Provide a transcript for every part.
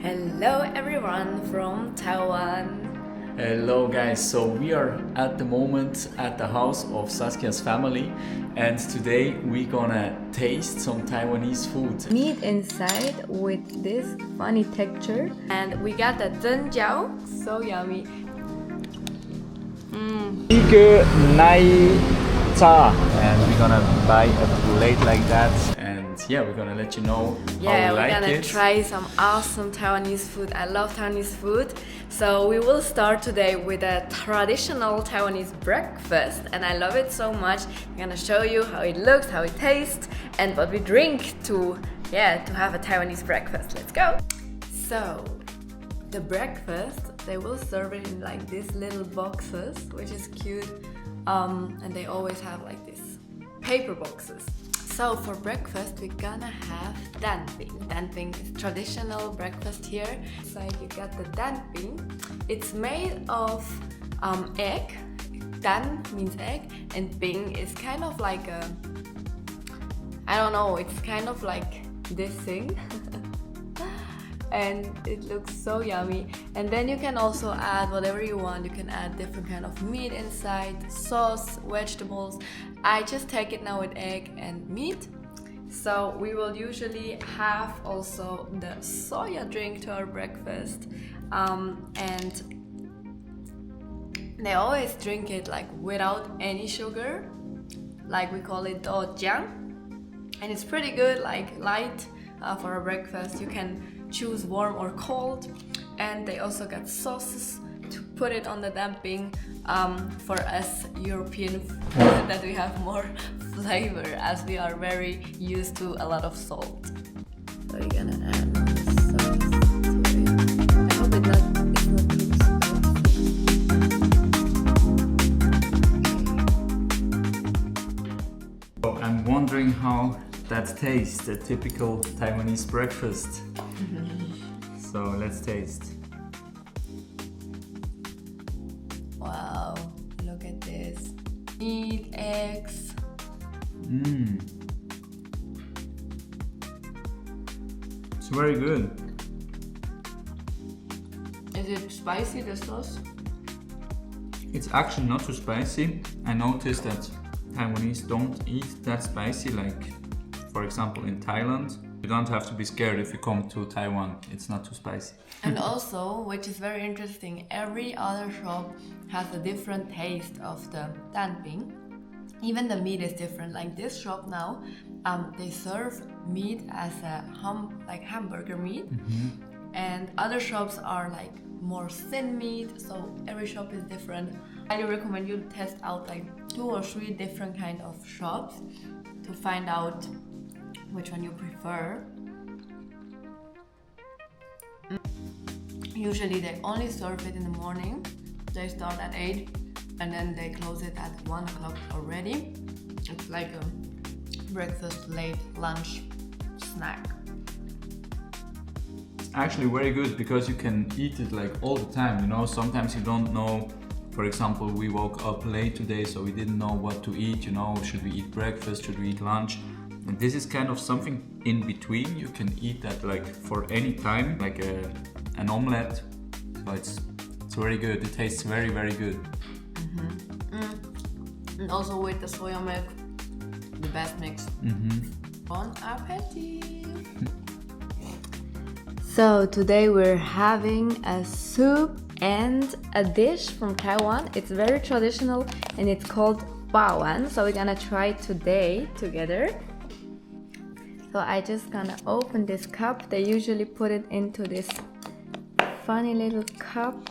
Hello everyone from Taiwan. Hello guys, so we are at the moment at the house of Saskia's family, and today we're gonna taste some Taiwanese food. Meat inside with this funny texture, and we got the zhenjiao, so yummy. Bigger cha, and we're gonna buy a plate like that, and yeah, we're gonna let you know how we like we're gonna it. try some awesome Taiwanese food. I love Taiwanese food. So we will start today with a traditional Taiwanese breakfast, and I love it so much. I'm gonna show you how it looks, how it tastes, and what we drink to have a Taiwanese breakfast. Let's go. So the breakfast, they will serve it in like these little boxes, which is cute. And they always have like these paper boxes. So for breakfast, we're gonna have dumpling. Dumpling is traditional breakfast here. So you got the dumpling. It's made of egg. Dan means egg, and bing is kind of like a, I don't know, it's kind of like this thing. And it looks so yummy. And then you can also add whatever you want. You can add different kind of meat inside, sauce, vegetables. I just take it now with egg and meat. So we will usually have also the soya drink to our breakfast, and they always drink it like without any sugar, like we call it doujiang, and it's pretty good, like light for a breakfast. You can choose warm or cold, and they also got sauces to put it on the dumpling. For us European food, that we have more flavor, as we are very used to a lot of salt. So we're gonna add the sauce to it. I hope it's not too spicy. So I'm wondering how that tastes, a typical Taiwanese breakfast. So let's taste. Wow, look at this. Meat, eggs. It's very good. Is it spicy, the sauce? It's actually not too spicy. I noticed that Taiwanese don't eat that spicy, like for example in Thailand. You don't have to be scared if you come to Taiwan. It's not too spicy. And also, which is very interesting, every other shop has a different taste of the dumpling. Even the meat is different. Like this shop now, they serve meat as a hamburger meat, and other shops are like more thin meat. So every shop is different. I highly recommend you test out like 2 or 3 different kind of shops to find out which one you prefer. Usually they only serve it in the morning. They start at 8 and then they close it at 1 o'clock already. It's like a breakfast, late lunch snack. It's actually very good because you can eat it like all the time, you know. Sometimes you don't know, for example, we woke up late today, so we didn't know what to eat, you know. Should we eat breakfast? Should we eat lunch? And this is kind of something in between. You can eat that like for any time, like an omelette. So it's very good. It tastes very, very good. And also with the soya milk, the best mix. Bon appetit! So today we're having a soup and a dish from Taiwan. It's very traditional and it's called baoan. So we're gonna try today together. So I just gonna open this cup. They usually put it into this funny little cup.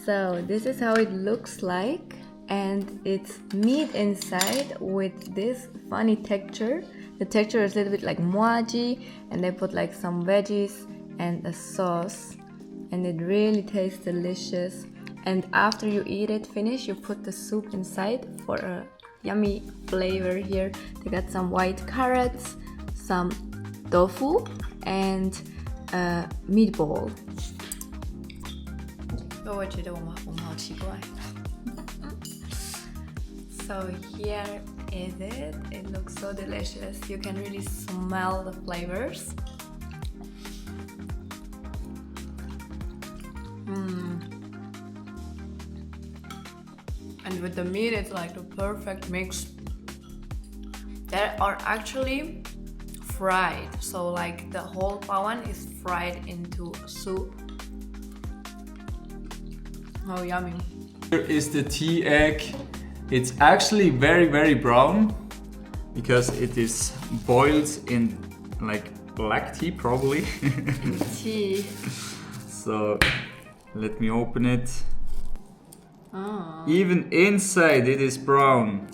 So this is how it looks like, and it's meat inside with this funny texture. The texture is a little bit like muaji, and they put like some veggies and a sauce, and it really tastes delicious. And after you eat it finish, you put the soup inside for a yummy flavor here. They got some white carrots, some tofu, and a meatball. 各位觉得我们好奇怪。So here is it. It looks so delicious. You can really smell the flavors. And with the meat, it's like the perfect mix. They are actually fried, so like the whole pawan is fried into soup. Oh, yummy. Here is the tea egg. It's actually very brown because it is boiled in like black tea probably. Tea. So let me open it. Oh. Even inside it is brown.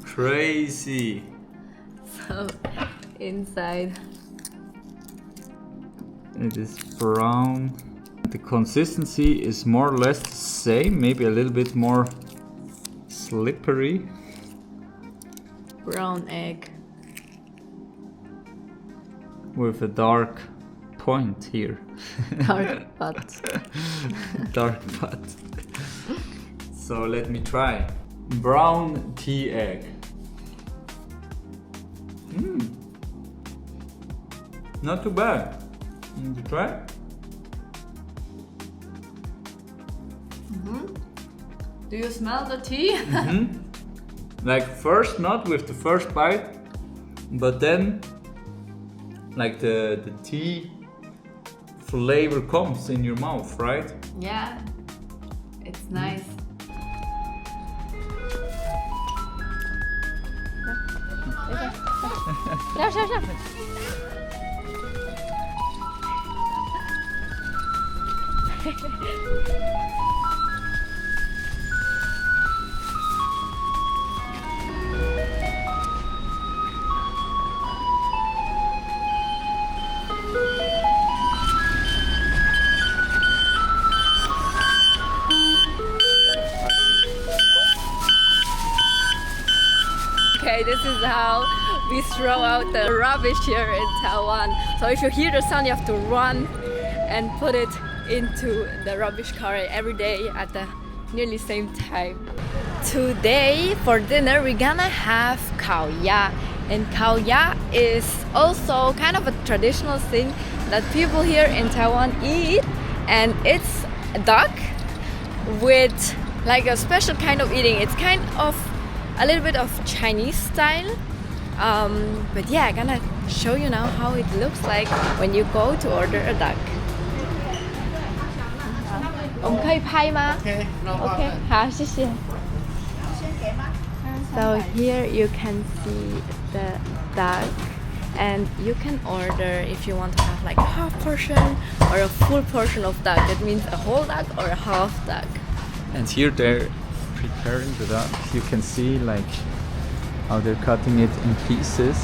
Crazy. So inside it is brown. The consistency is more or less the same, maybe a little bit more slippery. brown egg. With a dark point here. Dark butt. Dark butt. So let me try. Brown tea egg. Not too bad. Want to try? Do you smell the tea? Like first, not with the first bite, but then like the tea flavor comes in your mouth, right? Yeah, it's nice. Okay, this is how we throw out the rubbish here in Taiwan. So if you hear the sound, you have to run and put it into the rubbish car every day at the nearly same time. Today for dinner we're gonna have khao ya, and khao ya is also kind of a traditional thing that people here in Taiwan eat, and it's a duck with like a special kind of eating. It's kind of a little bit of Chinese style, but yeah, I'm gonna show you now how it looks like when you go to order a duck. 我们可以拍吗？ Okay, 好，谢谢。So here you can see the duck, and you can order if you want to have like a half portion or a full portion of duck. That means a whole duck or a half duck. And here they're preparing the duck. You can see like how they're cutting it in pieces.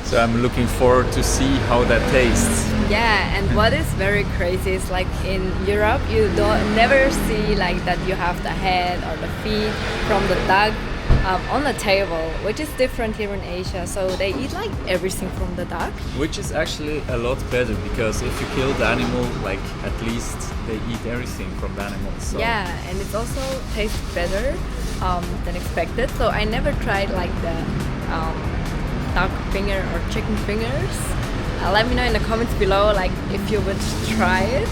So I'm looking forward to see how that tastes. Yeah, and what is very crazy is like in Europe you never see like that you have the head or the feet from the duck on the table, which is different here in Asia. So they eat like everything from the duck. Which is actually a lot better, because if you kill the animal, like at least they eat everything from the animal. So. Yeah, and it also tastes better than expected. So I never tried like the duck finger or chicken fingers. Let me know in the comments below like if you would try it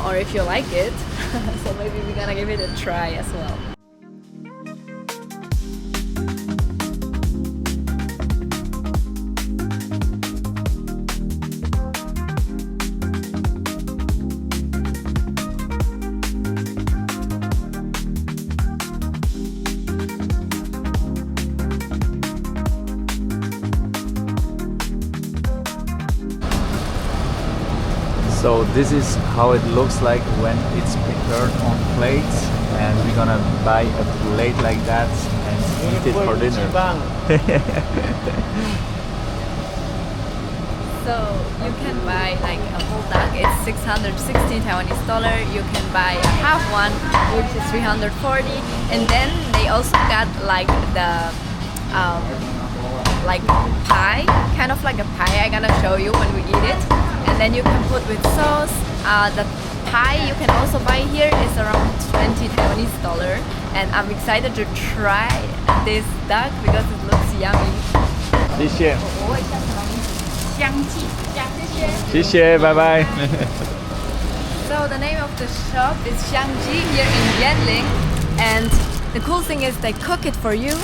or if you like it. So maybe we're gonna give it a try as well. So this is how it looks like when it's prepared on plates, and we're gonna buy a plate like that and eat it for dinner. So you can buy like a whole duck, it's 660 Taiwanese dollar. You can buy a half one, which is 340. And then they also got like the like pie, kind of like a pie. I'm gonna show you when we eat it. And then you can put with sauce. The pie you can also buy here is around 20 Taiwanese dollar. And I'm excited to try this duck because it looks yummy. 谢谢，我问一下什么名字？香记，谢谢。谢谢，拜拜。 So the name of the shop is Xiangji here in Yanling, and the cool thing is they cook it for you.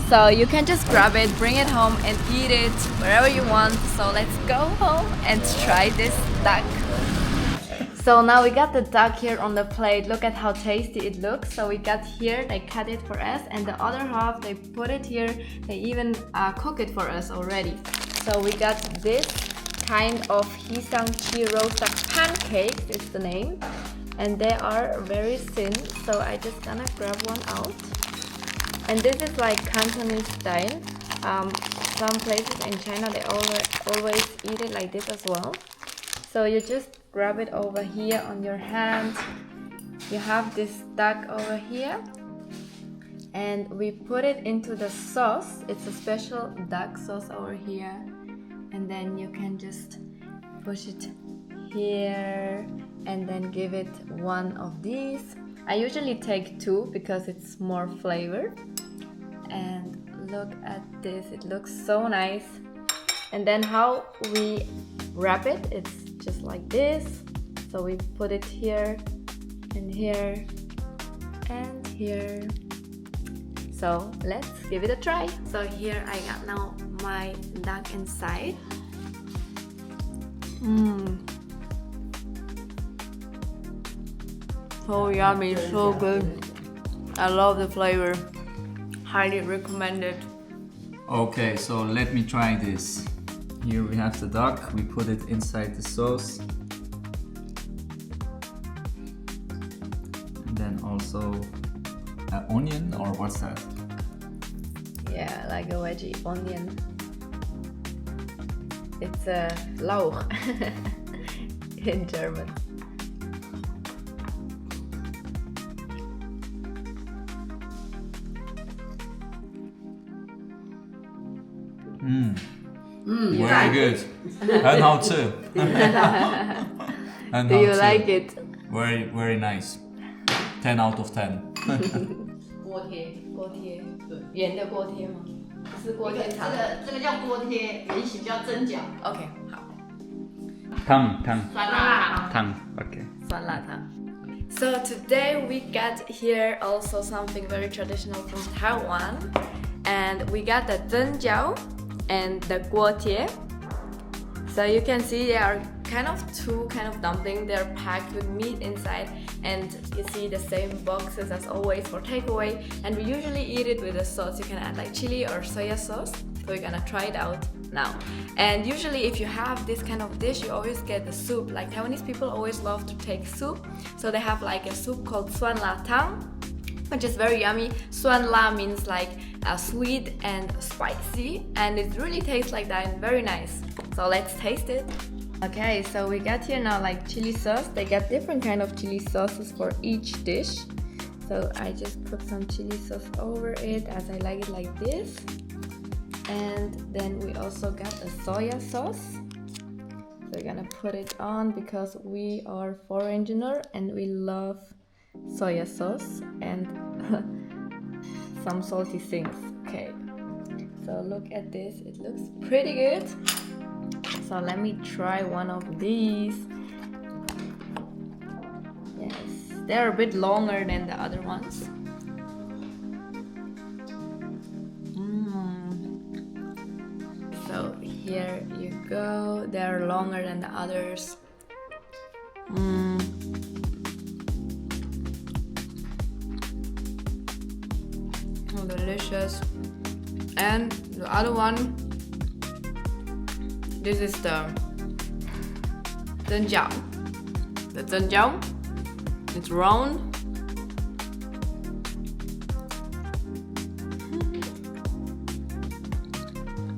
So you can just grab it, bring it home and eat it wherever you want. So let's go home and try this duck. So now we got the duck here on the plate. Look at how tasty it looks. So we got here, they cut it for us, and the other half they put it here. They even cook it for us already. So we got this kind of hisangchi roast duck pancakes, is the name, and they are very thin. So I just gonna grab one out. And this is like Cantonese style. Some places in China they always eat it like this as well. So you just grab it over here on your hand. You have this duck over here, and we put it into the sauce. It's a special duck sauce over here, and then you can just push it here and then give it one of these. I usually take two because it's more flavor. And look at this, it looks so nice. And then how we wrap it, it's just like this. So we put it here and here and here. So let's give it a try. So here I got now my duck inside. So yummy, so good. I love the flavor. Highly recommend it. Okay, so let me try this. Here we have the duck, we put it inside the sauce. And then also an onion, or what's that? Yeah, like a veggie onion. It's a Lauch in German. Very good. 很好吃。很好吃。 Do you like it? Very, very nice. 10 out of 10. 锅贴，对，圆的锅贴吗？是锅贴肠。这个叫锅贴，圆形叫蒸饺。 OK， 好。汤，酸辣汤 ，OK。 Suan La Tang. So today we got here also something very traditional from Taiwan, and we got the zhenjiao and the guotie. So you can see they are kind of two kind of dumpling. They're packed with meat inside, and you see the same boxes as always for takeaway. And we usually eat it with a sauce. You can add like chili or soya sauce. So we're gonna try it out now. And usually if you have this kind of dish, you always get the soup. Like Taiwanese people always love to take soup. So they have like a soup called Suan La Tang, which is very yummy. Suan La means like sweet and spicy, and it really tastes like that and very nice. So let's taste it. Okay, so we got here now like chili sauce. They got different kind of chili sauces for each dish. So I just put some chili sauce over it as I like it like this. And then we also got a soya sauce. So we're gonna put it on because we are foreigner and we love soya sauce and some salty things. Okay, so look at this, it looks pretty good. So let me try one of these. Yes, they're a bit longer than the other ones. So here you go, they're longer than the others. Oh, delicious. And the other one, this is the zhenjiao. The zhenjiao, it's round.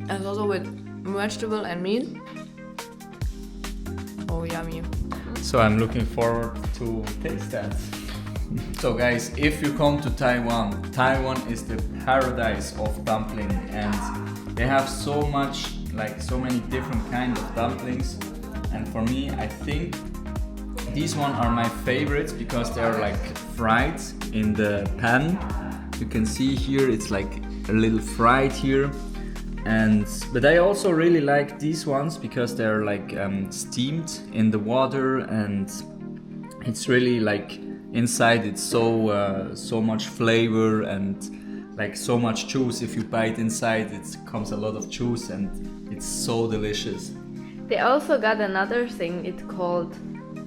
And also with vegetable and meat. yummy. So I'm looking forward to taste that. So guys, if you come to Taiwan, Taiwan is the paradise of dumpling, and they have so much, like so many different kinds of dumplings. And for me, I think these ones are my favorites because they are like fried in the pan. You can see here it's like a little fried here. But I also really like these ones because they're like steamed in the water, and it's really like inside it's so much flavor and like so much juice. If you bite inside, it comes a lot of juice and it's so delicious. They also got another thing, it's called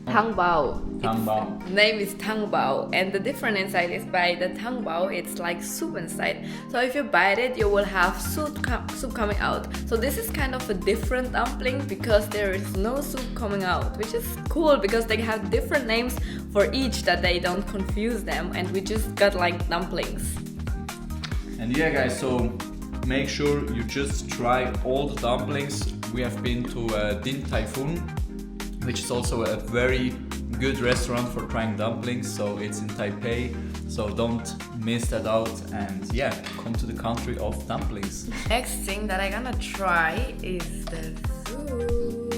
Tang Bao. Tang bao. Its name is Tang Bao, and the difference inside is by the Tang Bao, it's like soup inside. So if you bite it, you will have soup coming out. So this is kind of a different dumpling because there is no soup coming out, which is cool because they have different names for each that they don't confuse them, and we just got like dumplings. And yeah guys, so make sure you just try all the dumplings. We have been to Din Tai Fung, which is also a very good restaurant for trying dumplings. So it's in Taipei, so don't miss that out, and yeah, come to the country of dumplings. Next thing that I'm gonna try is the soup.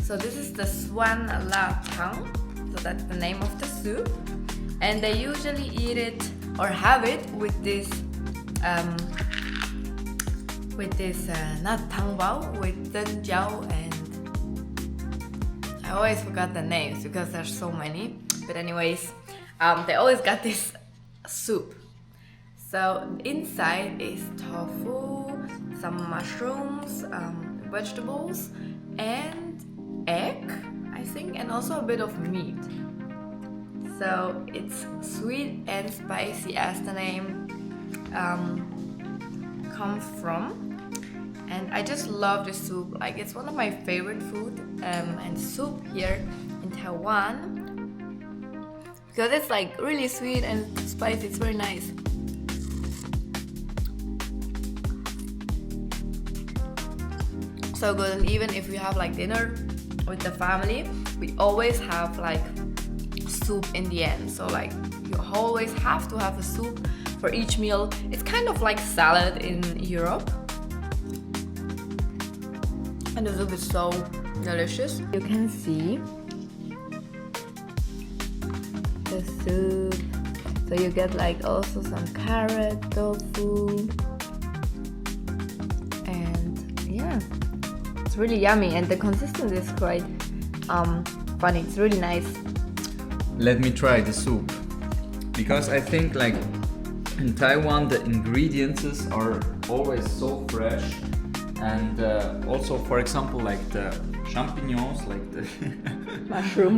So this is the Suan La Tang, so that's the name of the soup, and they usually eat it or have it with this not tang bao, with den jiao, and I always forgot the names because there's so many. But anyways, they always got this soup. So inside is tofu, some mushrooms, vegetables, and egg, I think, and also a bit of meat. So it's sweet and spicy as the name comes from. And I just love the soup, like it's one of my favorite food and soup here in Taiwan because it's like really sweet and spicy, it's very nice. So good. And even if we have like dinner with the family, we always have like soup in the end. So like you always have to have a soup for each meal. It's kind of like salad in Europe. And the soup is so delicious. You can see the soup. So you get like also some carrot, tofu, and yeah, it's really yummy. And the consistency is quite funny. It's really nice. Let me try the soup, because I think like in Taiwan the ingredients are always so fresh. And also, for example, like the champignons, like the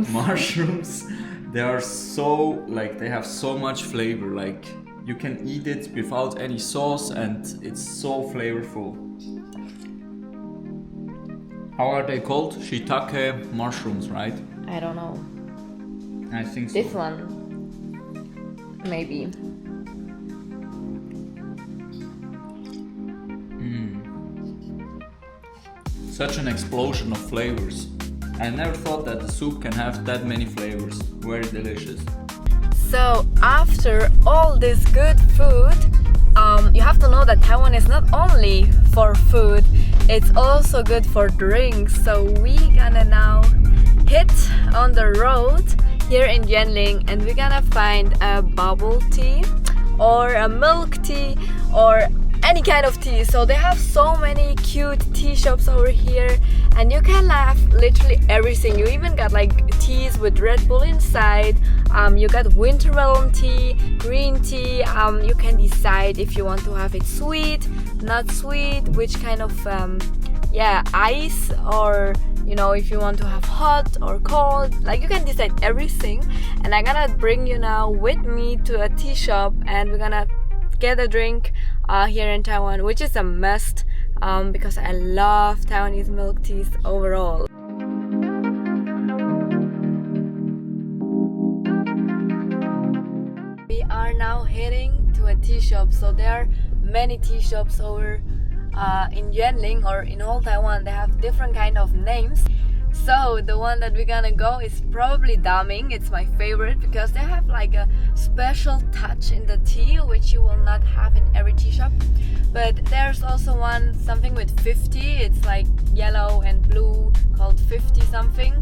mushrooms, they are so, like, they have so much flavor. Like, you can eat it without any sauce, and it's so flavorful. How are they called? Shiitake mushrooms, right? I don't know. I think so. This one, maybe. Such an explosion of flavors. I never thought that the soup can have that many flavors. Very delicious. So after all this good food, you have to know that Taiwan is not only for food, it's also good for drinks. So we gonna now hit on the road here in Yanling, and we're gonna find a bubble tea or a milk tea or any kind of tea. So they have so many cute tea shops over here, and you can have literally everything. You even got like teas with Red Bull inside. You got winter melon tea, green tea. You can decide if you want to have it sweet, not sweet, which kind of ice, or you know, if you want to have hot or cold. Like you can decide everything. And I'm gonna bring you now with me to a tea shop, and we're gonna get a drink here in Taiwan, which is a must because I love Taiwanese milk teas overall. We are now heading to a tea shop. So there are many tea shops over in Yanling or in whole Taiwan. They have different kind of names. So the one that we're gonna go is probably Daming. It's my favorite because they have like a special touch in the tea which you will not have in every tea shop. But there's also one something with 50. It's like yellow and blue called 50 something.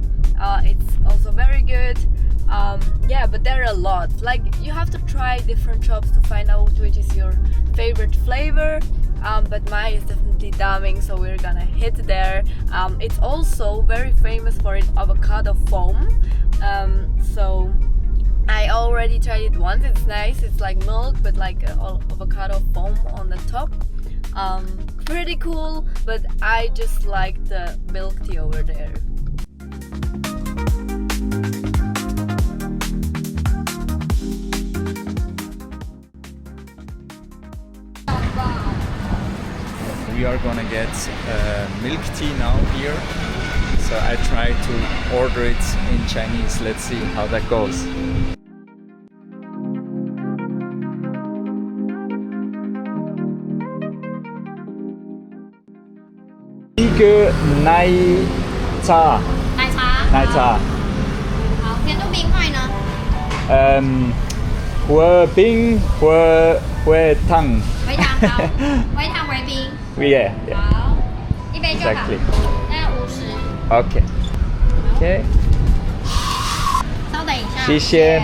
It's also very good. Yeah, but there are a lot. Like you have to try different shops to find out which is your favorite flavor. But mine is definitely Daming, so we're gonna hit there. It's also very famous for its avocado foam. So I already tried it once. It's nice. It's like milk, but like avocado foam on the top. Pretty cool, but I just like the milk tea over there. We are gonna get milk tea now here. So I try to order it in Chinese. Let's see how that goes. 一个奶茶，奶茶，奶茶，好，甜度冰块呢？和冰和糖。微糖好，微糖微冰。Yeah, yeah. 好，一杯就好。 Exactly. 那50。 Okay. Okay. 稍等一下。谢谢。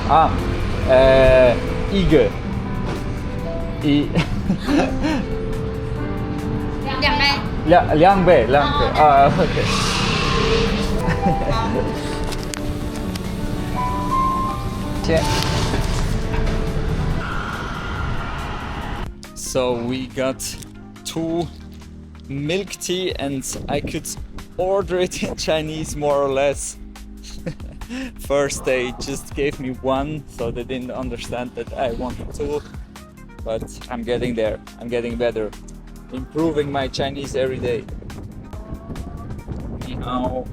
啊，一个，两杯。两杯啊 ，OK。谢。So we got 2 milk tea and I could order it in Chinese more or less. First they just gave me 1, so they didn't understand that I wanted 2. But I'm getting there, I'm getting better. Improving my Chinese every day. Ni hao.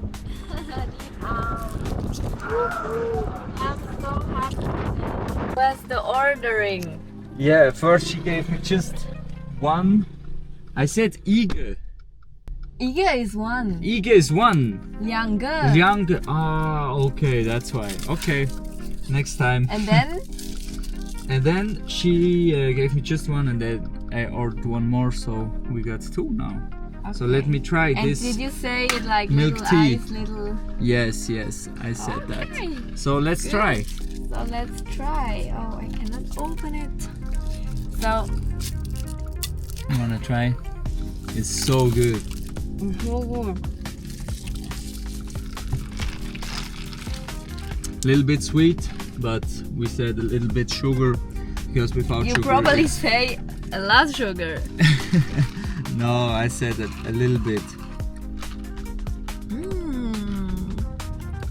I'm so happy. What's the ordering? Yeah, first she gave me just 1. I said 一个. 一个 is one. 一个 is 1. 两个. 两个. Ah, okay, that's why. Okay, next time. And then? And then she gave me just 1, and then I ordered 1 more, so we got 2 now. So let me try And this. did you say it like milk little tea. ice, little? Yes, I said Okay. that. So let's Good. try. So let's try. Oh, I cannot open it. So, You wanna try? It's so good. Little bit sweet, but we said a little bit sugar because without you sugar. probably it's- say a lot sugar. No, I said that a little bit.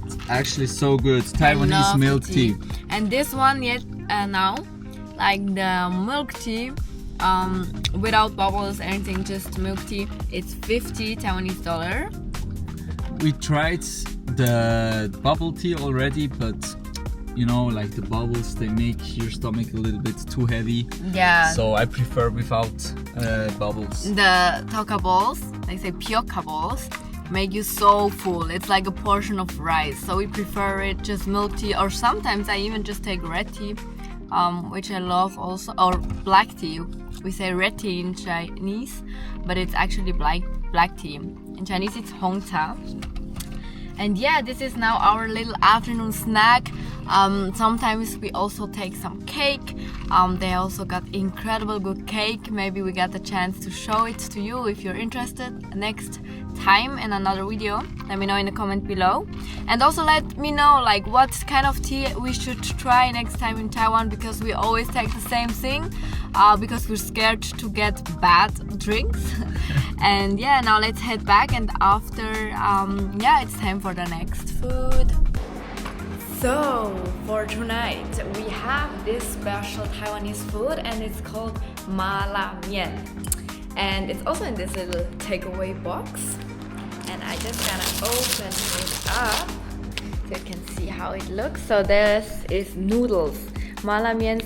It's actually so good. Taiwanese love milk the tea. And this one now, like the milk tea, without bubbles, anything, just milk tea. It's 50 Taiwanese dollar. We tried the bubble tea already, but you know, like the bubbles, they make your stomach a little bit too heavy. Yeah. So I prefer without bubbles. The toka balls, they say pyoka balls, make you so full. It's like a portion of rice. So we prefer it just milk tea, or sometimes I even just take red tea, which I love also, or black tea. We say red tea in Chinese, but it's actually black tea. In Chinese it's hongcha. And yeah, this is now our little afternoon snack. Sometimes we also take some cake. They also got incredible good cake. Maybe we got the chance to show it to you if you're interested next time in another video. Let me know in the comment below. And also let me know like what kind of tea we should try next time in Taiwan, because we always take the same thing because we're scared to get bad drinks. And yeah, now let's head back, and after yeah, it's time for the next food. So for tonight we have this special Taiwanese food, and it's called ma la mian, and it's also in this little takeaway box, and I just gonna open it up so you can see how it looks. So this is noodles. Ma la mian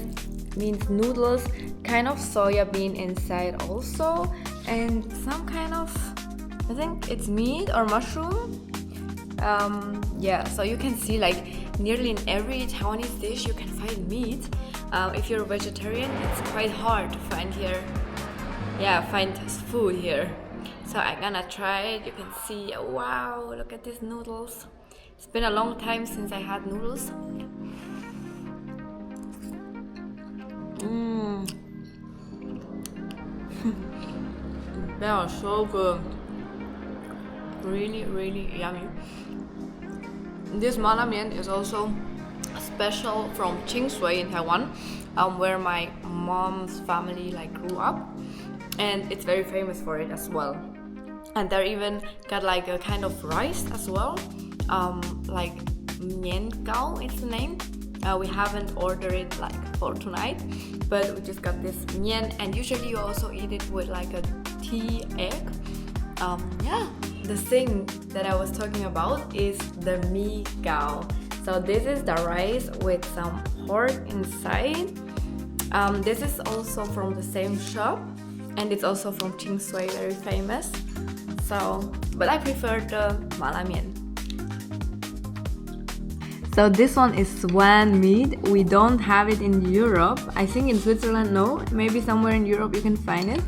means noodles, kind of soya bean inside also, and some kind of I think it's meat or mushroom. Yeah, so you can see like nearly in every Taiwanese dish you can find meat. If you're a vegetarian, it's quite hard to find here. Yeah, find food here. So I'm gonna try it. You can see, wow, look at these noodles. It's been a long time since I had noodles. They are so good. Really, really yummy. This mala mian is also special from Shui in Taiwan, where my mom's family like grew up, and it's very famous for it as well. And they even got like a kind of rice as well, like mian gao is the name. We haven't ordered it like for tonight, but we just got this mian, and usually you also eat it with like a tea egg. Yeah, the thing that I was talking about is the mi gao. So this is the rice with some pork inside. This is also from the same shop, and it's also from Shui, very famous. So, but I prefer the mala mian. So this one is swan meat. We don't have it in Europe. I think in Switzerland, no. Maybe somewhere in Europe you can find it.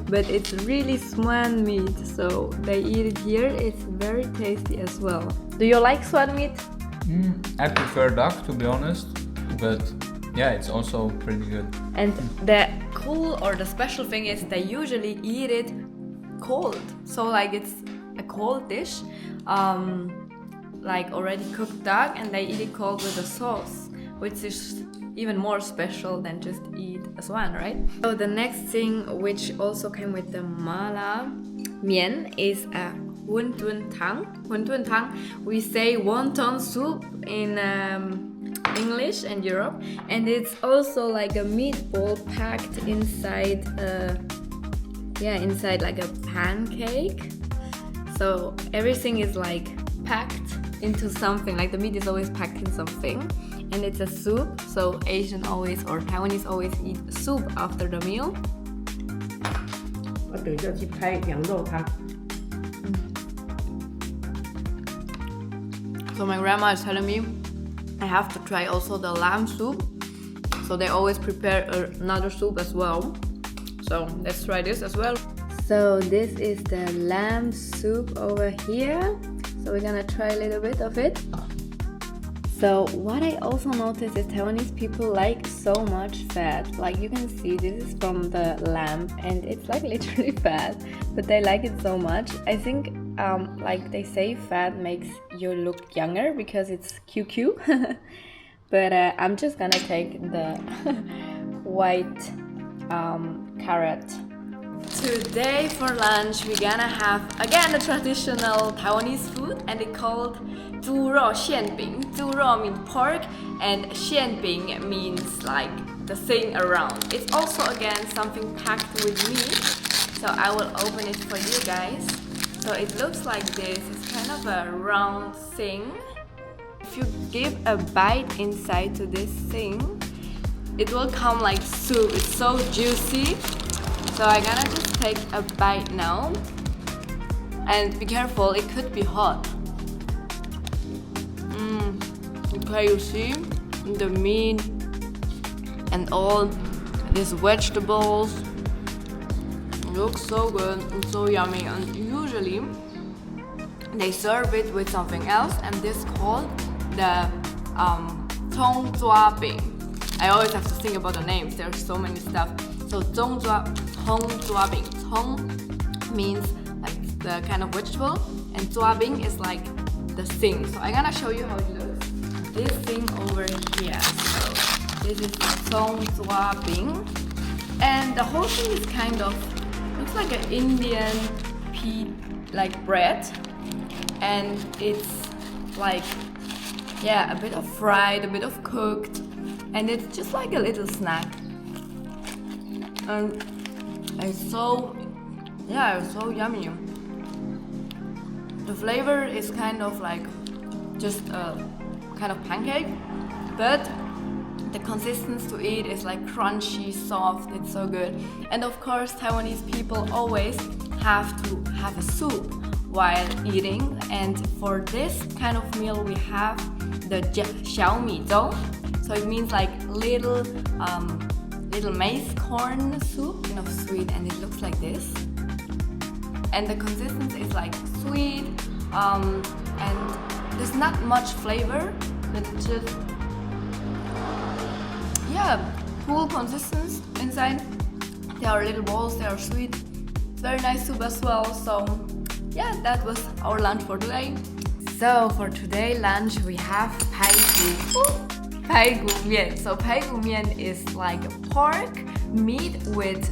But it's really swan meat, so they eat it here. It's very tasty as well. Do you like swan meat? I prefer duck, to be honest, but yeah, it's also pretty good. And the cool or the special thing is they usually eat it cold. So like it's a cold dish, like already cooked duck, and they eat it cold with a sauce, which is even more special than just eat a swan, right? So the next thing, which also came with the mala mian, is a wonton tang. Wonton tang, we say wonton soup in English and Europe, and it's also like a meatball packed inside, inside like a pancake. So everything is like packed into something. Like the meat is always packed in something. And it's a soup, so Asian always or Taiwanese always eat soup after the meal. So my grandma is telling me I have to try also the lamb soup. So they always prepare another soup as well. So let's try this as well. So this is the lamb soup over here. So we're gonna try a little bit of it. So what I also noticed is Taiwanese people like so much fat. Like you can see this is from the lamb and it's like literally fat, but they like it so much. I think like they say fat makes you look younger because it's QQ. But I'm just gonna take the white carrot. Today for lunch we're gonna have again the traditional Taiwanese food, and it's called 猪肉馅饼. 猪肉means pork and 馅饼 means like the thing around. It's also again something packed with meat. So I will open it for you guys. So it looks like this. It's kind of a round thing. If you give a bite inside to this thing, it will come like soup. It's so juicy. So I'm gonna just take a bite now. And be careful, it could be hot. Okay, you see the meat and all these vegetables. It looks so good and so yummy. And usually they serve it with something else, and this is called the Tong Zua Bing. I always have to think about the names. There's so many stuff. So Tong Zua Bing. Tong means like the kind of vegetable, and Zua Bing is like the thing. So I'm gonna show you how it looks. This thing over here. So this is Tong Zua Bing, and the whole thing is kind of looks like an Indian pea like bread, and it's like a bit of fried, a bit of cooked, and it's just like a little snack. And it's so yummy. The flavor is kind of like just a kind of pancake, but the consistency to eat is like crunchy, soft. It's so good. And of course, Taiwanese people always have to have a soup while eating. And for this kind of meal we have the xiaomi zhou, so it means like little maize corn soup, sweet, and it looks like this. And the consistency is like sweet, and there's not much flavor, but it's just cool consistency inside. There are little balls, they are sweet. It's very nice soup as well. So yeah, that was our lunch for today. So for today lunch we have pai gu mian. So pai gu mian is like pork meat with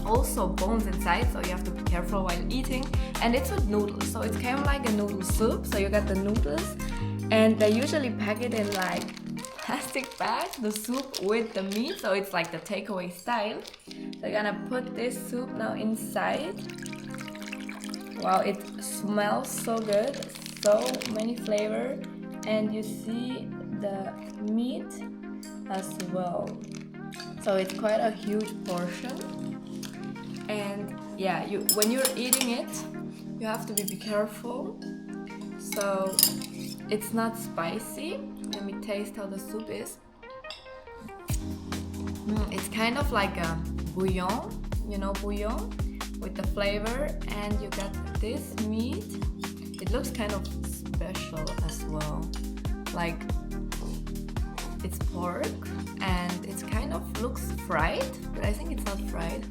also bones inside, so you have to be careful while eating. And it's with noodles, so it's kind of like a noodle soup. So you got the noodles, and they usually pack it in like plastic bags, the soup with the meat, so it's like the takeaway style. So you're gonna put this soup now inside. Wow, it smells so good, so many flavor, and you see the meat as well. So it's quite a huge portion. And yeah, when you're eating it, you have to be careful. So it's not spicy. Let me taste how the soup is. It's kind of like a bouillon, bouillon with the flavor, and you got this meat. It looks kind of special as well. Like it's pork, and it's kind of looks fried, but I think it's not fried.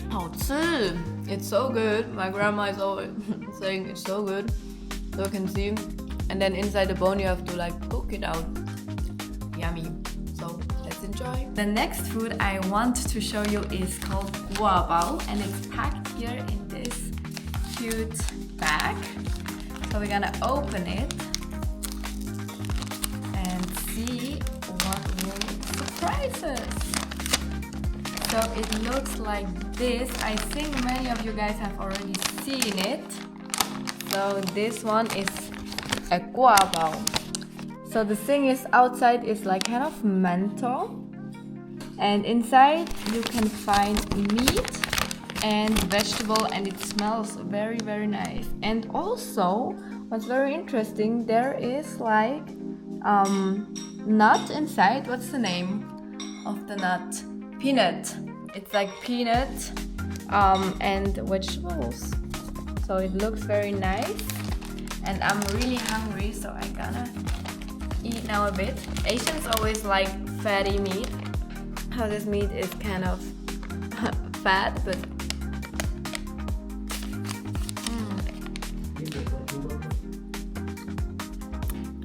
好吃. It's so good. My grandma is always saying it's so good. So you can see. And then inside the bone you have to like cook it out. Yummy. So let's enjoy. The next food I want to show you is called guabao, and it's packed here in this cute bag. So we're gonna open it and see what will surprise us. So it looks like this. I think many of you guys have already seen it. So this one is a guabao. So the thing is, outside is like kind of mantou, and inside you can find meat and vegetable, and it smells very, very nice. And also, what's very interesting, there is like nut inside. What's the name of the nut? Peanut. It's like peanut and vegetables. So it looks very nice, and I'm really hungry, so I'm gonna eat now a bit. Asians always like fatty meat. How this meat is kind of fat, but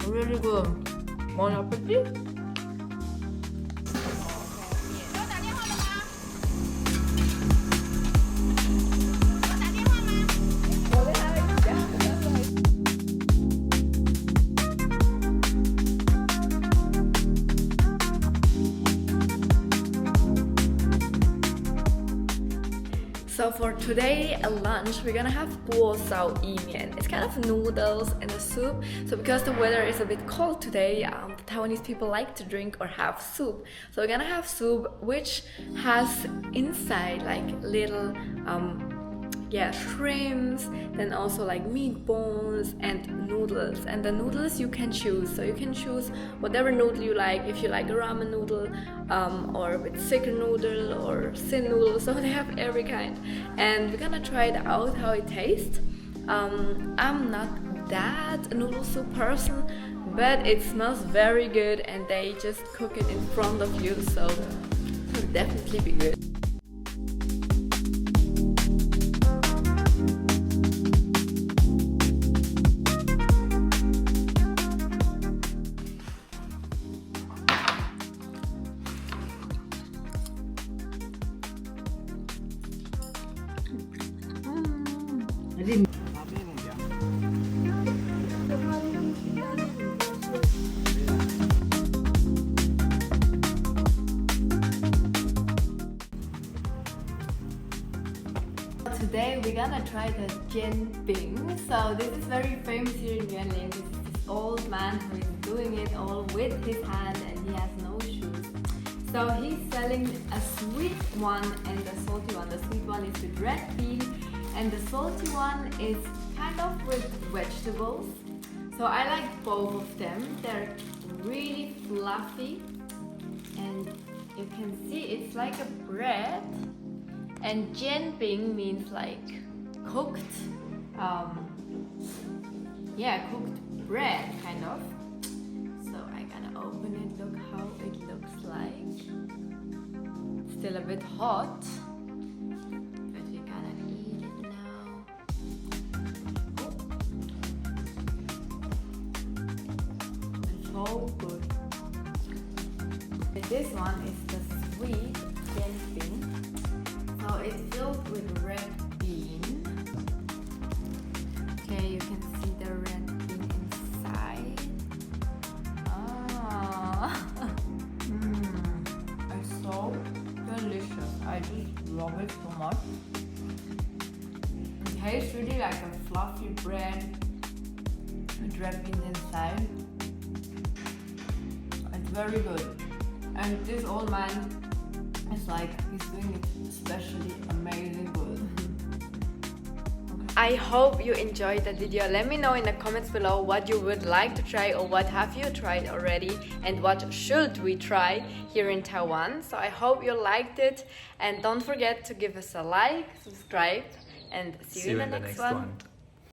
really good. Bon appetit. So for today at lunch, we're gonna have guo sao yi mian. It's kind of noodles and a soup. So because the weather is a bit cold today, the Taiwanese people like to drink or have soup. So we're gonna have soup which has inside like little shrimps, then also like meat bones and noodles. And the noodles you can choose, so you can choose whatever noodle you like. If you like a ramen noodle, or with thicker noodle or thin noodle, so they have every kind. And we're gonna try it out how it tastes. I'm not that noodle soup person, but it smells very good, and they just cook it in front of you, so it'll definitely be good. Today we're gonna try the Dumplings. So this is very famous here in Yuanling. This is this old man who is doing it all with his hand, and he has no shoes. So he's selling a sweet one and a salty one. The sweet one is with red bean and the salty one is kind of with vegetables. So I like both of them. They're really fluffy and you can see it's like a bread. And jianbing means like cooked, cooked bread kind of. So I'm gonna open it, look how it looks like. Still a bit hot, but we're gonna eat it now. It's so good. And this one is the sweet jianbing. So it's filled with red bean. Okay, you can see the red bean inside. It's so delicious. I just love it so much. It tastes really like a fluffy bread with red beans inside. It's very good. And this old man, it's like he's doing it especially amazing good. I hope you enjoyed that video. Let me know in the comments below what you would like to try or what have you tried already and what should we try here in Taiwan. So I hope you liked it and don't forget to give us a like, subscribe and see you in the next one.